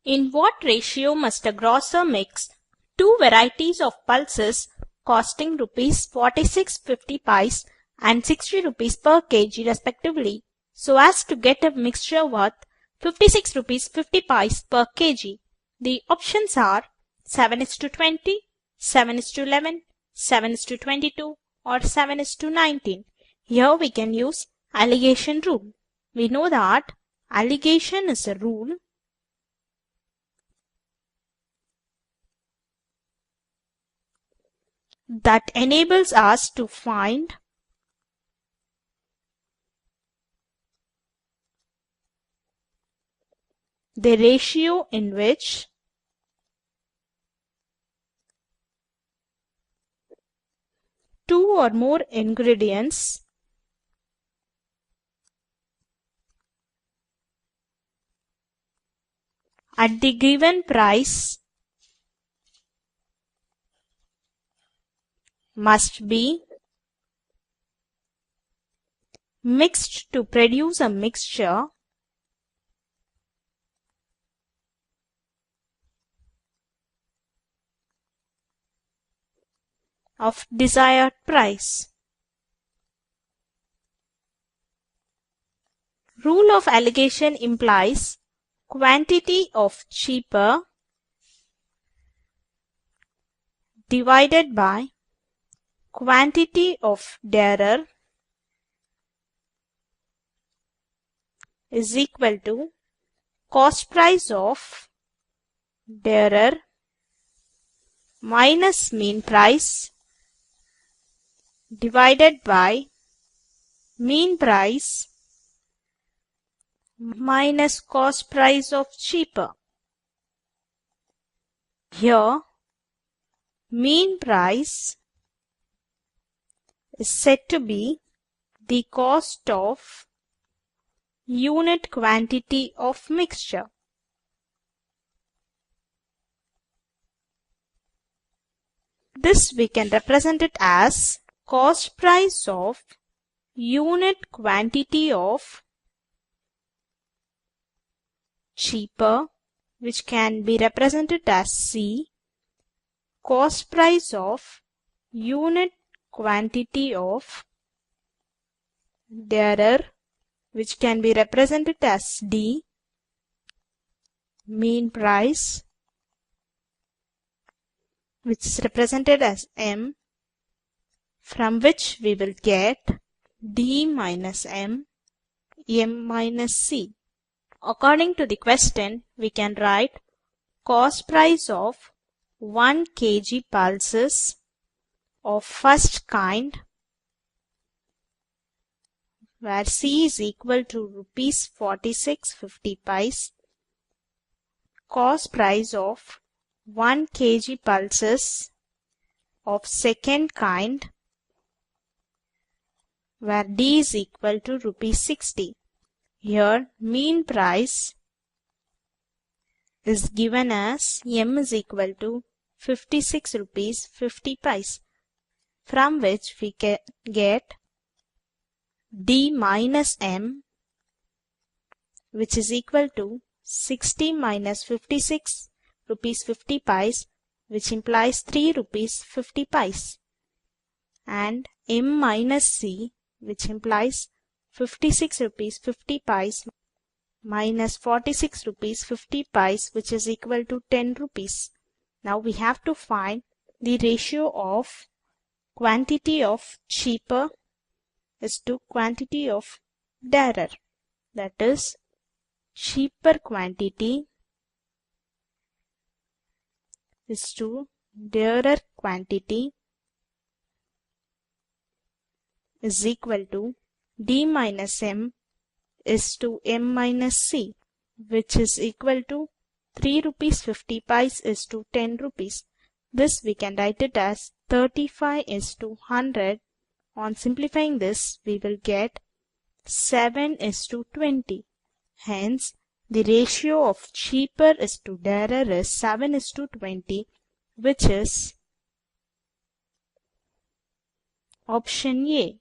In what ratio must a grocer mix two varieties of pulses costing rupees 46.50 and 60 rupees per kg respectively, so as to get a mixture worth 56 rupees 50 per kg? The options are 7:20, 7:11, 7:22 or 7:19. Here we can use alligation rule. We know that alligation is a rule that enables us to find the ratio in which two or more ingredients at the given price must be mixed to produce a mixture of desired price. Rule of alligation implies quantity of cheaper divided by quantity of dearer is equal to cost price of dearer minus mean price divided by mean price minus cost price of cheaper. Here, mean price is said to be the cost of unit quantity of mixture. This we can represent it as cost price of unit quantity of cheaper, which can be represented as C, cost price of unit quantity of dearer, which can be represented as D, mean price, which is represented as M, from which we will get D minus M, M minus C. According to the question, we can write cost price of 1 kg pulses of first kind, where C is equal to rupees 46.50, cost price of 1 kg pulses of second kind, where D is equal to rupees 60. Here, mean price is given as M is equal to 56 rupees 50 paise, from which we can get D minus M, which is equal to 60 minus 56 rupees 50 paise, which implies 3 rupees 50 paise, and M minus C, which implies 56 rupees 50 paise minus 46 rupees 50 paise, which is equal to 10 rupees. Now we have to find the ratio of quantity of cheaper is to quantity of dearer. That is, cheaper quantity is to dearer quantity is equal to D minus M is to M minus C, which is equal to 3 rupees 50 paise is to 10 rupees. This we can write it as 35 is to 100. On simplifying this, we will get 7 is to 20. Hence, the ratio of cheaper is to dearer is 7 is to 20, which is option A.